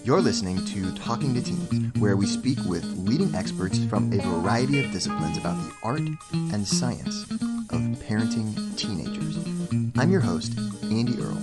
You're listening to Talking to Teens, where we speak with leading experts from a variety of disciplines about the art and science of parenting teenagers. I'm your host, Andy Earle.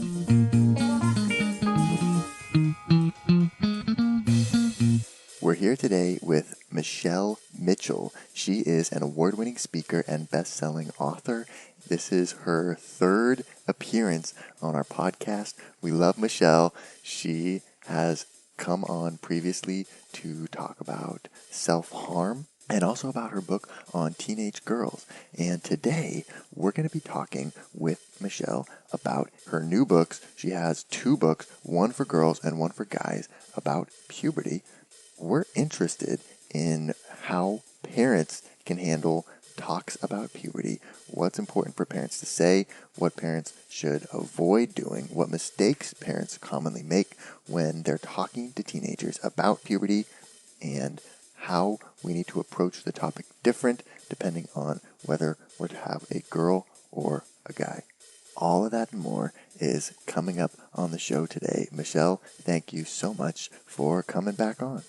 We're here today with Michelle Mitchell. She is an award-winning speaker and best-selling author. This is her third appearance on our podcast. We love Michelle. She has come on previously to talk about self-harm and also about her book on teenage girls. And today we're going to be talking with Michelle about her new books. She has two books, one for girls and one for guys, about puberty. We're interested in how parents can handle talks about puberty, what's important for parents to say, what parents should avoid doing, what mistakes parents commonly make when they're talking to teenagers about puberty, and how we need to approach the topic different depending on whether we're to have a girl or a guy. All of that and more is coming up on the show today. Michelle, thank you so much for coming back on.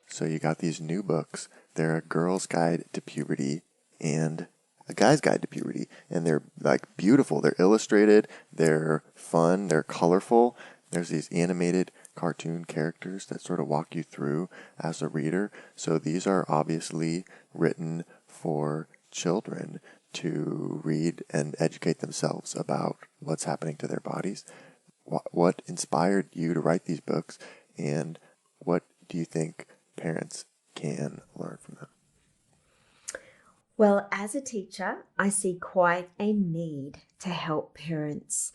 So you got these new books. They're a girl's guide to puberty and a guy's guide to puberty. And they're like beautiful. They're illustrated. They're fun. They're colorful. There's these animated cartoon characters that sort of walk you through as a reader. So these are obviously written for children to read and educate themselves about what's happening to their bodies. What inspired you to write these books, and what do you think parents can learn from them? Well, as a teacher, I see quite a need to help parents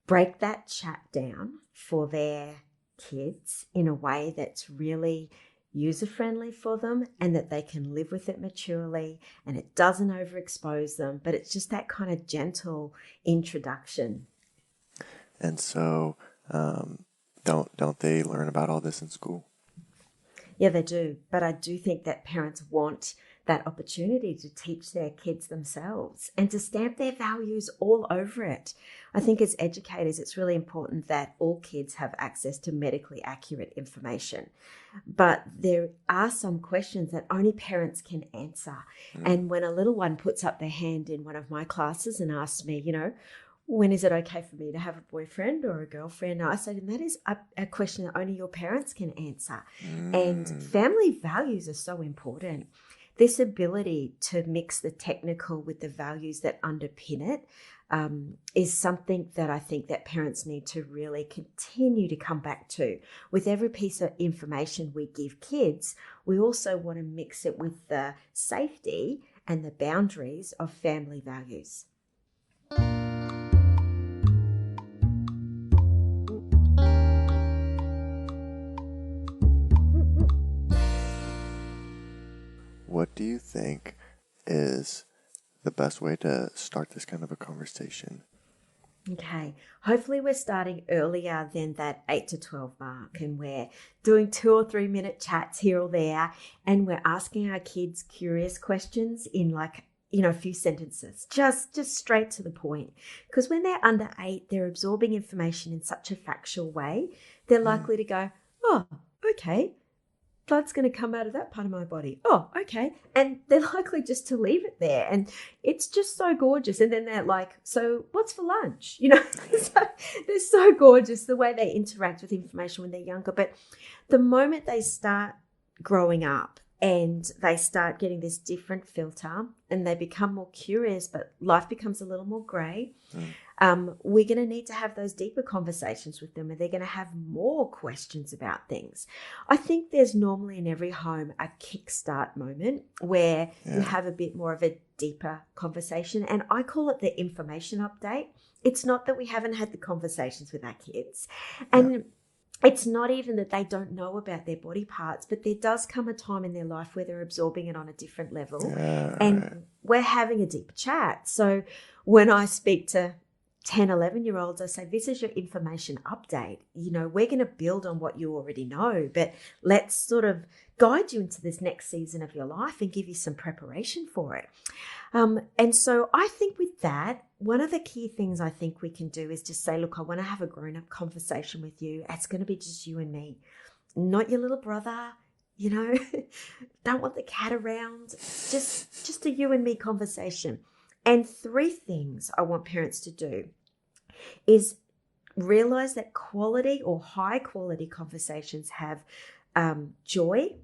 break that chat down for their kids in a way that's really user-friendly for them and that they can live with it maturely and it doesn't overexpose them, but it's just that kind of gentle introduction. And so don't they learn about all this in school? Yeah, they do. But I do think that parents want that opportunity to teach their kids themselves and to stamp their values all over it. I think as educators, it's really important that all kids have access to medically accurate information. But there are some questions that only parents can answer. And when a little one puts up their hand in one of my classes and asks me, when is it okay for me to have a boyfriend or a girlfriend? I said, and that is a question that only your parents can answer. And family values are so important. This ability to mix the technical with the values that underpin it is something that I think that parents need to really continue to come back to. With every piece of information we give kids, we also want to mix it with the safety and the boundaries of family values. What do you think is the best way to start this kind of a conversation? Okay, hopefully we're starting earlier than that 8 to 12 mark, and we're doing 2 or 3 minute chats here or there, and we're asking our kids curious questions in a few sentences, just straight to the point. Because when they're under 8, they're absorbing information in such a factual way, they're likely to go, oh, okay, blood's going to come out of that part of my body. Oh, okay. And they're likely just to leave it there. And it's just so gorgeous. And then they're like, so what's for lunch? So they're so gorgeous the way they interact with information when they're younger. But the moment they start growing up and they start getting this different filter and they become more curious, but life becomes a little more grey, we're going to need to have those deeper conversations with them, and they're going to have more questions about things. I think there's normally in every home a kickstart moment where you have a bit more of a deeper conversation, and I call it the information update. It's not that we haven't had the conversations with our kids, and it's not even that they don't know about their body parts, but there does come a time in their life where they're absorbing it on a different level, and we're having a deeper chat. So when I speak to 10, 11-year-olds, I say, this is your information update. We're going to build on what you already know, but let's sort of guide you into this next season of your life and give you some preparation for it. And so I think with that, one of the key things I think we can do is just say, look, I want to have a grown-up conversation with you. It's going to be just you and me, not your little brother. Don't want the cat around. Just a you and me conversation. And 3 things I want parents to do is realize that quality or high quality conversations have joy,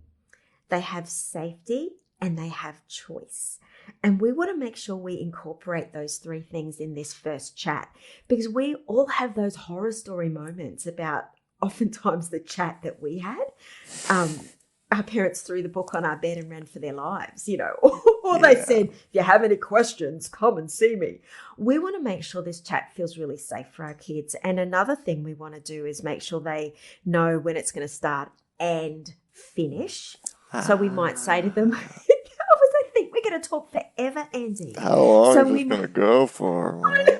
they have safety, and they have choice. And we want to make sure we incorporate those 3 things in this first chat, because we all have those horror story moments about oftentimes the chat that we had. Our parents threw the book on our bed and ran for their lives, or they said, if you have any questions, come and see me. We want to make sure this chat feels really safe for our kids. And another thing we want to do is make sure they know when it's going to start and finish. So we might say to them, I think we're going to talk forever, Andy. How long is this going to go for? I know.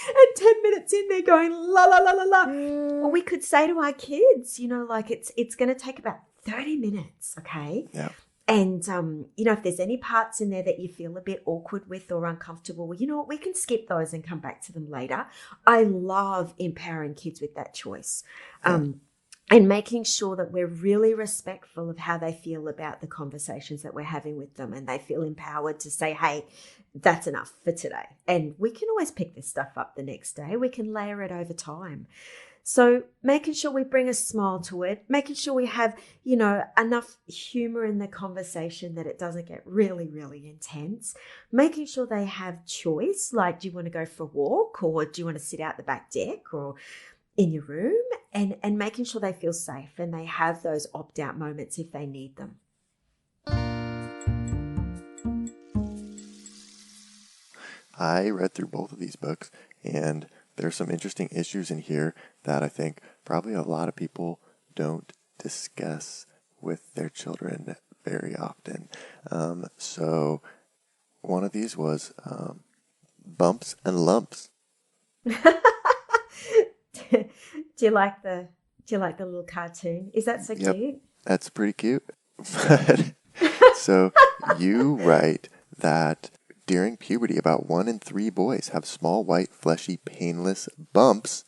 And 10 minutes in, they're going, la, la, la, la, la. Or we could say to our kids, it's going to take about 30 minutes, okay? Yeah. And, if there's any parts in there that you feel a bit awkward with or uncomfortable, well, you know what, we can skip those and come back to them later. I love empowering kids with that choice. And making sure that we're really respectful of how they feel about the conversations that we're having with them, and they feel empowered to say, hey, that's enough for today. And we can always pick this stuff up the next day. We can layer it over time. So making sure we bring a smile to it, making sure we have, enough humor in the conversation that it doesn't get really, really intense, making sure they have choice, like, do you want to go for a walk, or do you want to sit out the back deck or in your room, and making sure they feel safe and they have those opt-out moments if they need them. I read through both of these books, and there's some interesting issues in here that I think probably a lot of people don't discuss with their children very often. So one of these was bumps and lumps. Do you like the little cartoon? Is that so cute? That's pretty cute. So you write that during puberty, about 1 in 3 boys have small, white, fleshy, painless bumps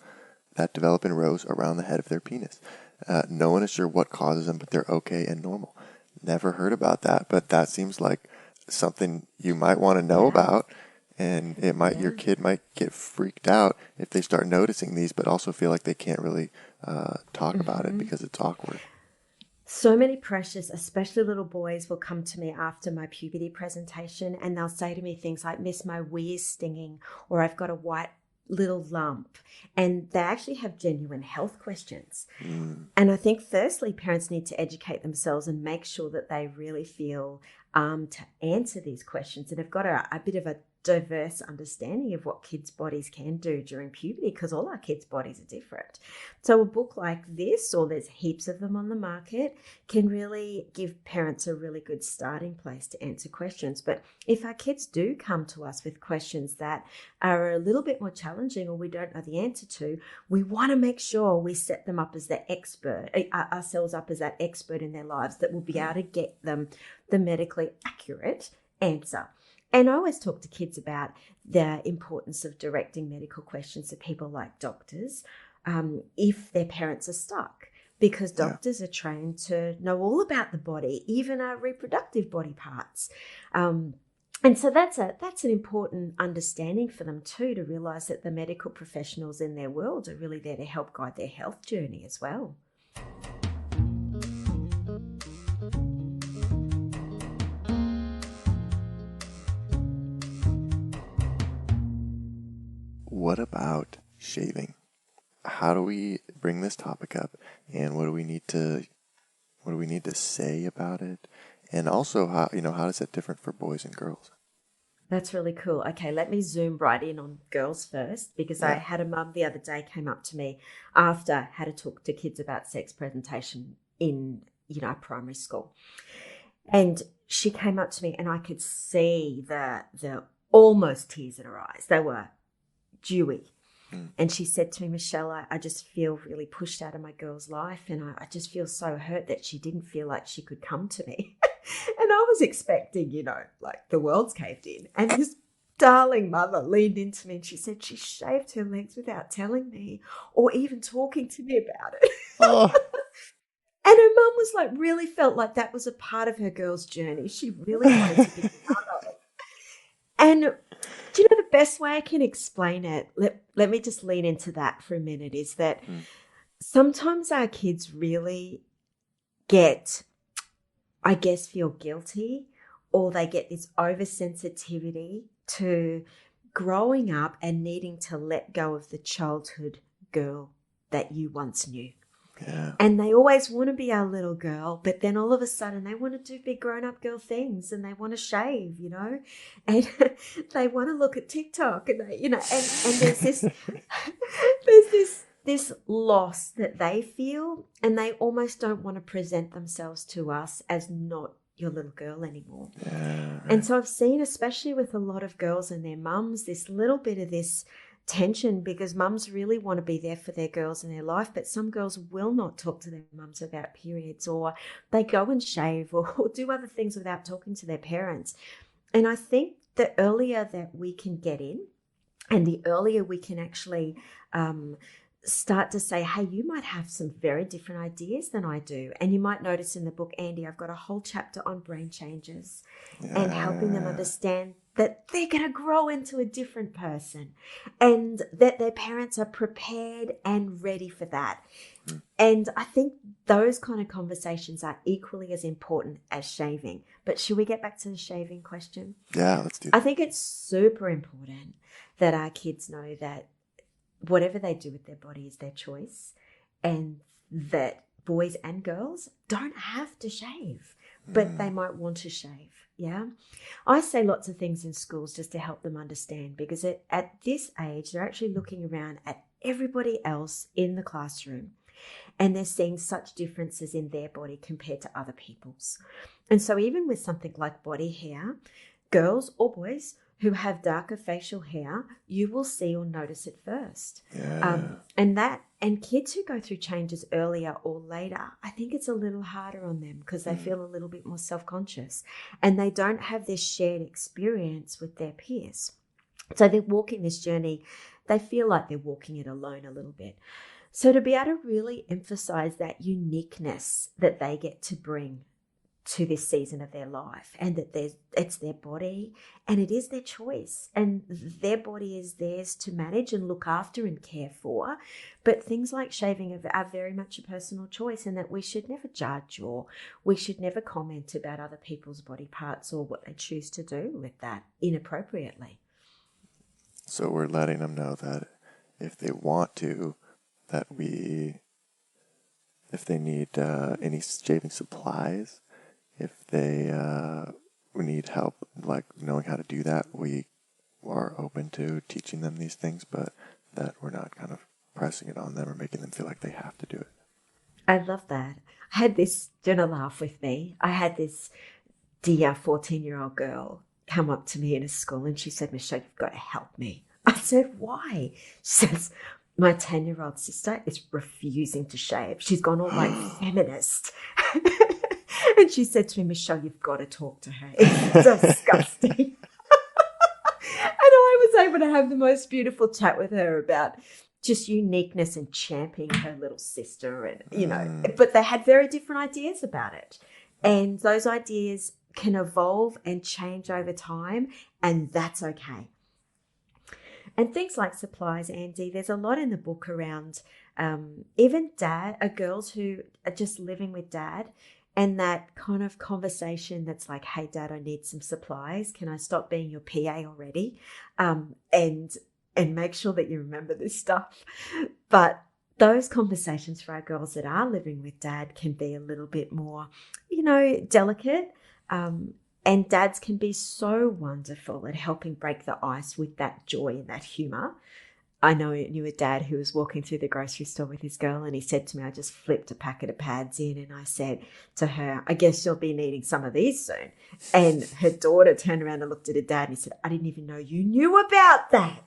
that develop in rows around the head of their penis. No one is sure what causes them, but they're okay and normal. Never heard about that, but that seems like something you might want to know about. And it might your kid might get freaked out if they start noticing these, but also feel like they can't really talk about it because it's awkward. So many precious, especially little boys, will come to me after my puberty presentation, and they'll say to me things like, Miss, my wee is stinging, or I've got a white little lump. And they actually have genuine health questions. And I think firstly, parents need to educate themselves and make sure that they really feel to answer these questions and have got a bit of a diverse understanding of what kids' bodies can do during puberty, because all our kids' bodies are different. So a book like this, or there's heaps of them on the market, can really give parents a really good starting place to answer questions. But if our kids do come to us with questions that are a little bit more challenging or we don't know the answer to, we want to make sure we set them up as the expert, ourselves up as that expert in their lives that will be able to get them the medically accurate answer. And I always talk to kids about the importance of directing medical questions to people like doctors if their parents are stuck, because doctors are trained to know all about the body, even our reproductive body parts. And so that's an important understanding for them too, to realise that the medical professionals in their world are really there to help guide their health journey as well. What about shaving? How do we bring this topic up, and what do we need to say about it? And also, how is it different for boys and girls? That's really cool. Okay, let me zoom right in on girls first, because I had a mum the other day came up to me after I had to talk to kids about sex presentation in, primary school. And she came up to me and I could see the almost tears in her eyes. They were dewy. And she said to me, Michelle, I just feel really pushed out of my girl's life, and I just feel so hurt that she didn't feel like she could come to me. And I was expecting, like the world's caved in. And this darling mother leaned into me and she said she shaved her legs without telling me or even talking to me about it. Oh. And her mum was like, really felt like that was a part of her girl's journey. She really wanted to be part of it. And do you know the best way I can explain it? Let me just lean into that for a minute, is that sometimes our kids really feel guilty, or they get this oversensitivity to growing up and needing to let go of the childhood girl that you once knew. Yeah. And they always want to be our little girl, but then all of a sudden they want to do big grown-up girl things, and they want to shave, and they want to look at TikTok, and they, and there's this loss that they feel, and they almost don't want to present themselves to us as not your little girl anymore. Yeah, right. And so I've seen, especially with a lot of girls and their mums, this little bit of this tension, because mums really want to be there for their girls in their life, but some girls will not talk to their mums about periods, or they go and shave or do other things without talking to their parents. And I think the earlier that we can get in, and the earlier we can actually start to say, hey, you might have some very different ideas than I do. And you might notice in the book, Andy, I've got a whole chapter on brain changes and helping them understand that they're going to grow into a different person, and that their parents are prepared and ready for that. And I think those kind of conversations are equally as important as shaving. But should we get back to the shaving question? Yeah, let's do that. I think it's super important that our kids know that whatever they do with their body is their choice, and that boys and girls don't have to shave, but they might want to shave. Yeah. I say lots of things in schools just to help them understand, because at this age, they're actually looking around at everybody else in the classroom, and they're seeing such differences in their body compared to other people's. And so even with something like body hair, girls or boys who have darker facial hair, you will see or notice it first. Yeah. And kids who go through changes earlier or later, I think it's a little harder on them because they feel a little bit more self-conscious, and they don't have this shared experience with their peers. So they're walking this journey, they feel like they're walking it alone a little bit. So to be able to really emphasize that uniqueness that they get to bring to this season of their life, and that it's their body and it is their choice, and their body is theirs to manage and look after and care for. But things like shaving are very much a personal choice, and that we should never judge, or we should never comment about other people's body parts or what they choose to do with that inappropriately. So we're letting them know that if they want to, that if they need any shaving supplies, if they need help, like knowing how to do that, we are open to teaching them these things, but that we're not kind of pressing it on them or making them feel like they have to do it. I love that. I had this, do you want to laugh with me? I had this dear 14-year-old girl come up to me in a school, and she said, Michelle, you've got to help me. I said, why? She says, my 10-year-old sister is refusing to shave. She's gone all like feminist. And she said to me, Michelle, you've got to talk to her. It's disgusting. And I was able to have the most beautiful chat with her about just uniqueness and championing her little sister. And, but they had very different ideas about it. And those ideas can evolve and change over time, and that's okay. And things like supplies, Andy, there's a lot in the book around even girls who are just living with dad, and that kind of conversation that's like, hey, Dad, I need some supplies. Can I stop being your PA already? And make sure that you remember this stuff. But those conversations for our girls that are living with dad can be a little bit more, delicate. And dads can be so wonderful at helping break the ice with that joy and that humour. I knew a dad who was walking through the grocery store with his girl, and he said to me, I just flipped a packet of pads in, and I said to her, I guess you'll be needing some of these soon. And her daughter turned around and looked at her dad, and he said, I didn't even know you knew about that,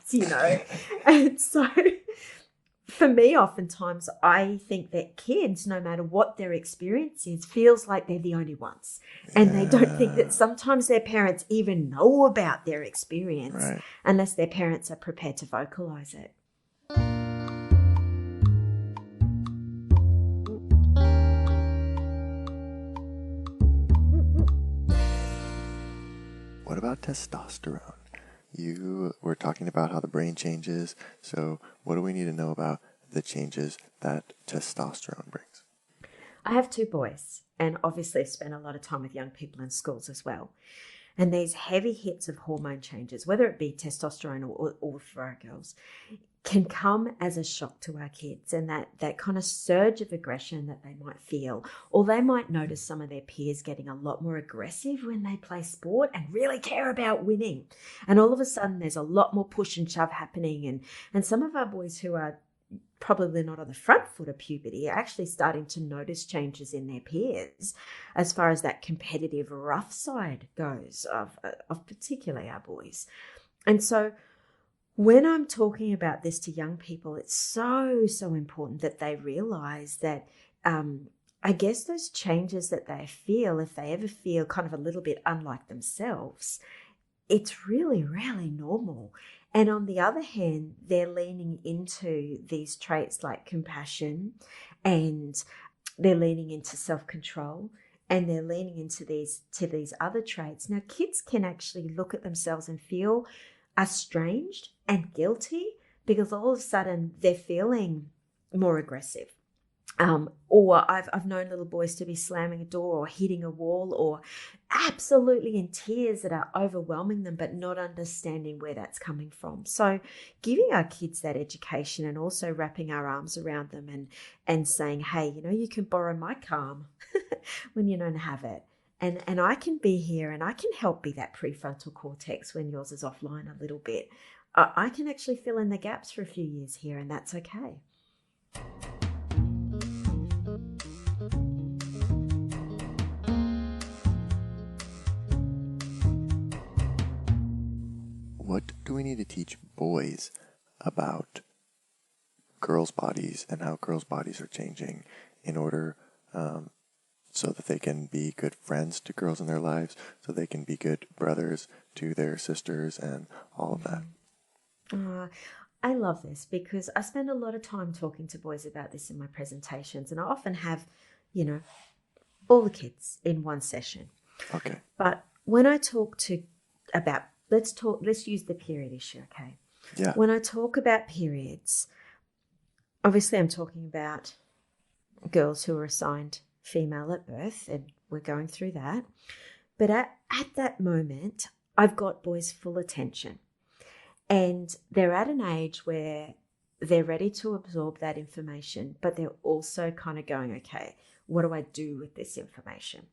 And so For me, oftentimes, I think that kids, no matter what their experience is, feels like they're the only ones. And they don't think that sometimes their parents even know about their experience Right. unless their parents are prepared to vocalize it. What about testosterone? You were talking about how the brain changes. So what do we need to know about the changes that testosterone brings? I have 2 boys, and obviously I've spent a lot of time with young people in schools as well. And these heavy hits of hormone changes, whether it be testosterone or for our girls, can come as a shock to our kids, and that kind of surge of aggression that they might feel, or they might notice some of their peers getting a lot more aggressive when they play sport and really care about winning. And all of a sudden there's a lot more push and shove happening, and some of our boys who are probably not on the front foot of puberty are actually starting to notice changes in their peers as far as that competitive rough side goes of particularly our boys. And so when I'm talking about this to young people, it's so important that they realize that I guess those changes that they feel, if they ever feel kind of a little bit unlike themselves, it's really, really normal. And on the other hand, they're leaning into these traits like compassion, and they're leaning into self-control, and they're leaning into these other traits. Now, kids can actually look at themselves and feel estranged and guilty because all of a sudden they're feeling more aggressive. Or I've known little boys to be slamming a door or hitting a wall or absolutely in tears that are overwhelming them, but not understanding where that's coming from. So giving our kids that education and also wrapping our arms around them and saying, hey, you can borrow my calm when you don't have it. And I can be here and I can help be that prefrontal cortex when yours is offline a little bit. I can actually fill in the gaps for a few years here, and that's okay. What do we need to teach boys about girls' bodies and how girls' bodies are changing in order so that they can be good friends to girls in their lives, so they can be good brothers to their sisters and all of that? I love this because I spend a lot of time talking to boys about this in my presentations, and I often have, all the kids in one session. Okay. But when I talk about, let's use the period issue, okay? Yeah. When I talk about periods, obviously I'm talking about girls who are assigned female at birth, and we're going through that. But at that moment, I've got boys' full attention. And they're at an age where they're ready to absorb that information, but they're also kind of going, okay, what do I do with this information?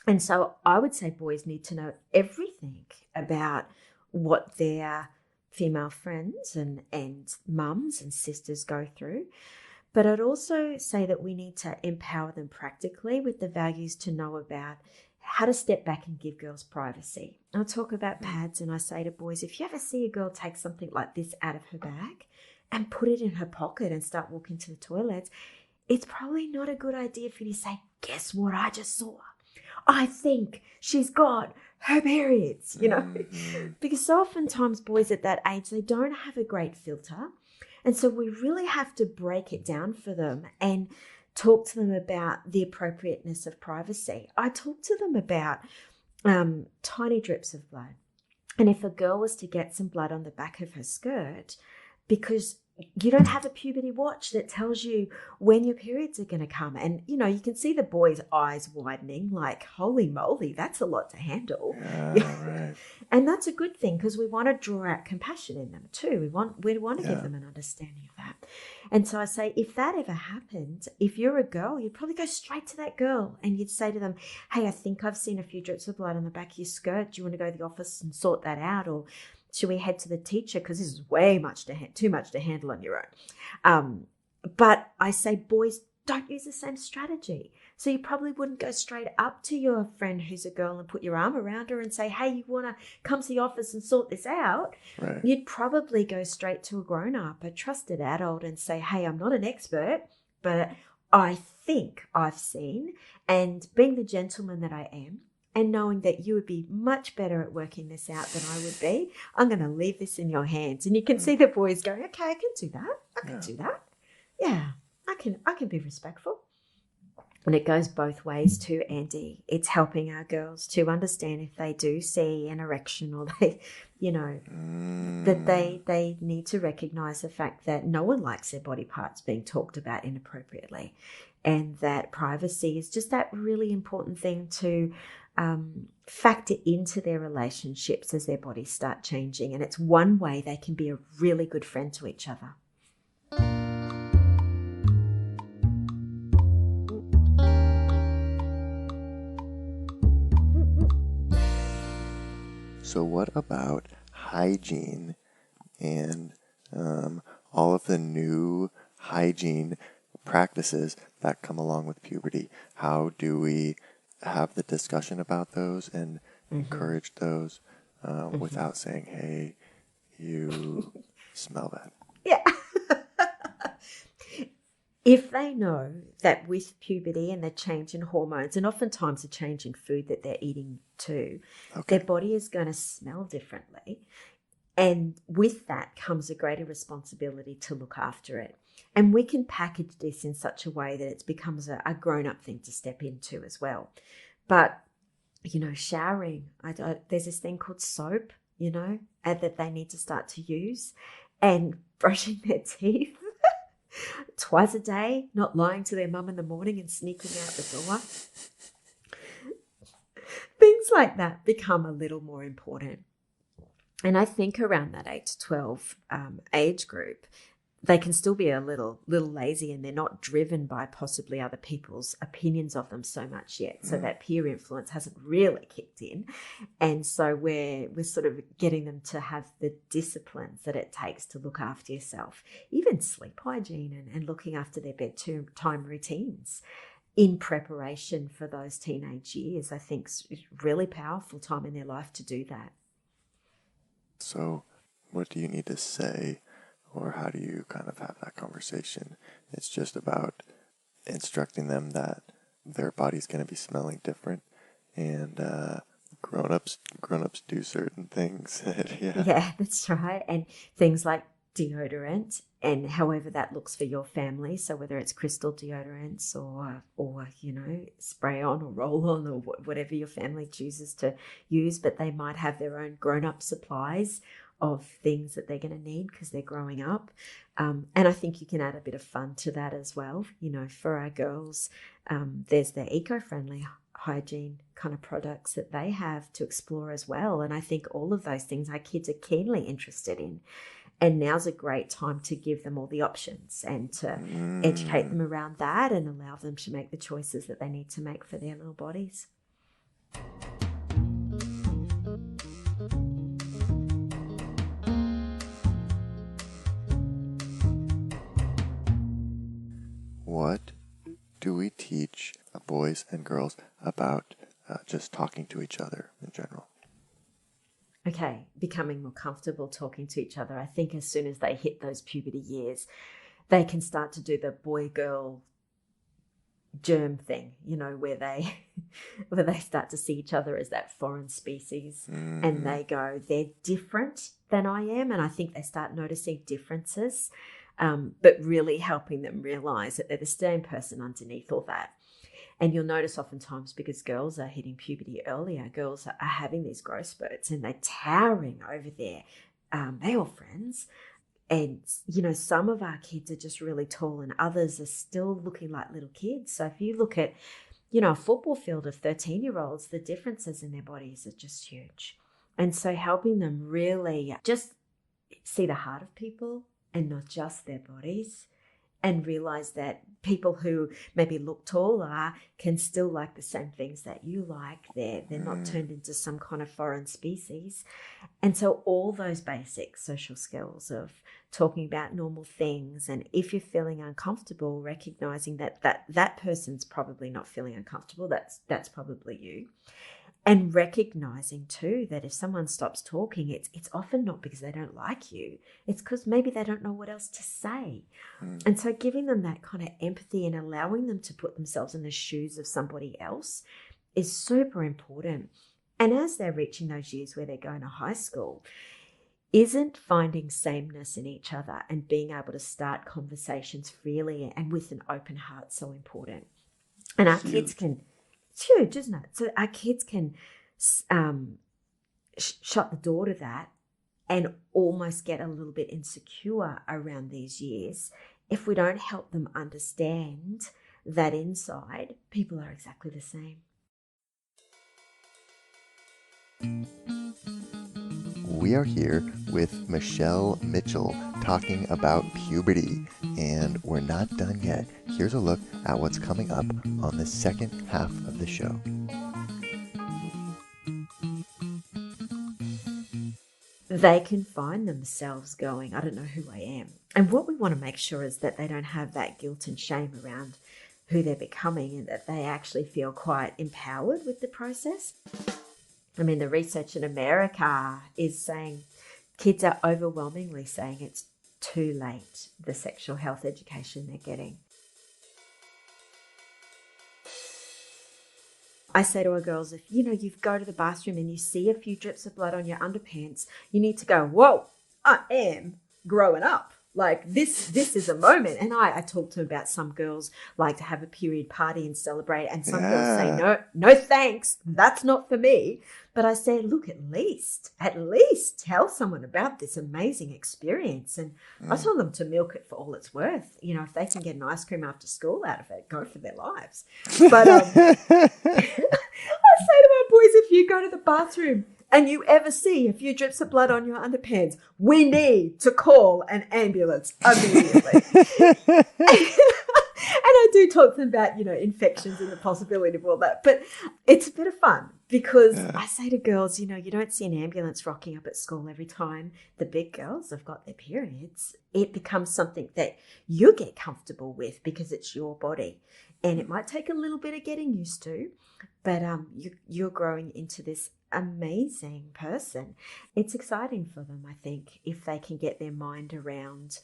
And so I would say boys need to know everything about what their female friends and mums and sisters go through. But I'd also say that we need to empower them practically with the values to know about how to step back and give girls privacy. I'll talk about pads, and I say to boys, if you ever see a girl take something like this out of her bag and put it in her pocket and start walking to the toilets, it's probably not a good idea for you to say, guess what I just saw? I think she's got her periods, because oftentimes boys at that age, they don't have a great filter. And so we really have to break it down for them and talk to them about the appropriateness of privacy. I talk to them about tiny drips of blood. And if a girl was to get some blood on the back of her skirt, because you don't have a puberty watch that tells you when your periods are going to come. And, you can see the boy's eyes widening like, holy moly, that's a lot to handle. Yeah, right. And that's a good thing because we want to draw out compassion in them too. We want to give them an understanding of that. And so I say, if that ever happened, if you're a girl, you'd probably go straight to that girl and you'd say to them, hey, I think I've seen a few drips of blood on the back of your skirt. Do you want to go to the office and sort that out? Or should we head to the teacher? Because this is way too much to handle on your own. But I say, boys, don't use the same strategy. So you probably wouldn't go straight up to your friend who's a girl and put your arm around her and say, hey, you want to come to the office and sort this out? Right. You'd probably go straight to a grown-up, a trusted adult, and say, hey, I'm not an expert, but I think I've seen, and being the gentleman that I am, and knowing that you would be much better at working this out than I would be, I'm going to leave this in your hands. And you can see the boys going, okay, I can do that. I can do that. Yeah, I can be respectful. And it goes both ways too, Andy. It's helping our girls to understand if they do see an erection or they, that they need to recognize the fact that no one likes their body parts being talked about inappropriately, and that privacy is just that really important thing to factor into their relationships as their bodies start changing. And it's one way they can be a really good friend to each other. So what about hygiene and all of the new hygiene practices that come along with puberty? How do we have the discussion about those and encourage those without saying, hey, you smell that? Yeah. If they know that with puberty and the change in hormones, and oftentimes a change in food that they're eating too, their body is going to smell differently. And with that comes a greater responsibility to look after it. And we can package this in such a way that it becomes a grown-up thing to step into as well. But, showering, there's this thing called soap, that they need to start to use, and brushing their teeth twice a day, not lying to their mum in the morning and sneaking out the door. Things like that become a little more important. And I think around that 8 to 12 age group, they can still be a little lazy, and they're not driven by possibly other people's opinions of them so much yet. So that peer influence hasn't really kicked in. And so we're sort of getting them to have the disciplines that it takes to look after yourself, even sleep hygiene and looking after their bedtime routines in preparation for those teenage years. I think is really powerful time in their life to do that. So what do you need to say, or how do you kind of have that conversation? It's just about instructing them that their body's going to be smelling different, and grown-ups do certain things. Yeah, that's right. And things like deodorant, and however that looks for your family. So whether it's crystal deodorants or spray on or roll on or whatever your family chooses to use, but they might have their own grown-up supplies of things that they're going to need because they're growing up. And I think you can add a bit of fun to that as well. For our girls, there's the eco-friendly hygiene kind of products that they have to explore as well. And I think all of those things our kids are keenly interested in. And now's a great time to give them all the options and to educate them around that and allow them to make the choices that they need to make for their little bodies. What do we teach boys and girls about just talking to each other in general? Okay, becoming more comfortable talking to each other. I think as soon as they hit those puberty years, they can start to do the boy-girl germ thing, where they start to see each other as that foreign species, and they go, they're different than I am, and I think they start noticing differences, but really helping them realize that they're the same person underneath all that. And you'll notice oftentimes, because girls are hitting puberty earlier, girls are having these growth spurts and they're towering over their male friends. And, some of our kids are just really tall and others are still looking like little kids. So if you look at, a football field of 13-year-olds, the differences in their bodies are just huge. And so helping them really just see the heart of people and not just their bodies, and realize that people who maybe look taller can still like the same things that you like. They're not turned into some kind of foreign species. And so all those basic social skills of talking about normal things, and if you're feeling uncomfortable, recognizing that person's probably not feeling uncomfortable, that's probably you. And recognizing too that if someone stops talking, it's often not because they don't like you. It's because maybe they don't know what else to say. And so giving them that kind of empathy and allowing them to put themselves in the shoes of somebody else is super important. And as they're reaching those years where they're going to high school, isn't finding sameness in each other and being able to start conversations freely and with an open heart so important. And our kids can... It's huge, isn't it? So our kids can shut the door to that and almost get a little bit insecure around these years if we don't help them understand that inside people are exactly the same. We are here with Michelle Mitchell talking about puberty, and we're not done yet. Here's a look at what's coming up on the second half of the show. They can find themselves going, I don't know who I am. And what we want to make sure is that they don't have that guilt and shame around who they're becoming, and that they actually feel quite empowered with the process. I mean, the research in America is saying kids are overwhelmingly saying it's too late, the sexual health education they're getting. I say to our girls, if you go to the bathroom and you see a few drips of blood on your underpants, you need to go, whoa, I am growing up. Like this is a moment. And I talk to them about some girls like to have a period party and celebrate. And some girls say, no, thanks. That's not for me. But I say, look, at least tell someone about this amazing experience. And I tell them to milk it for all it's worth. If they can get an ice cream after school out of it, go for their lives. But I say to my boys, if you go to the bathroom and you ever see a few drips of blood on your underpants, we need to call an ambulance immediately. And I do talk to them about, infections and the possibility of all that. But it's a bit of fun because I say to girls, you don't see an ambulance rocking up at school every time the big girls have got their periods. It becomes something that you get comfortable with because it's your body. And it might take a little bit of getting used to, but you're growing into this amazing person. It's exciting for them, I think, if they can get their mind around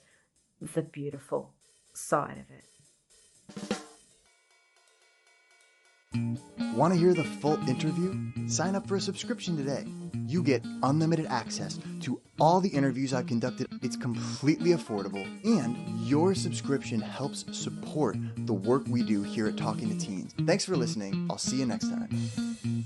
the beautiful side of it. Want to hear the full interview? Sign up for a subscription today. You get unlimited access to all the interviews I've conducted. It's completely affordable, and your subscription helps support the work we do here at Talking to Teens. Thanks for listening. I'll see you next time.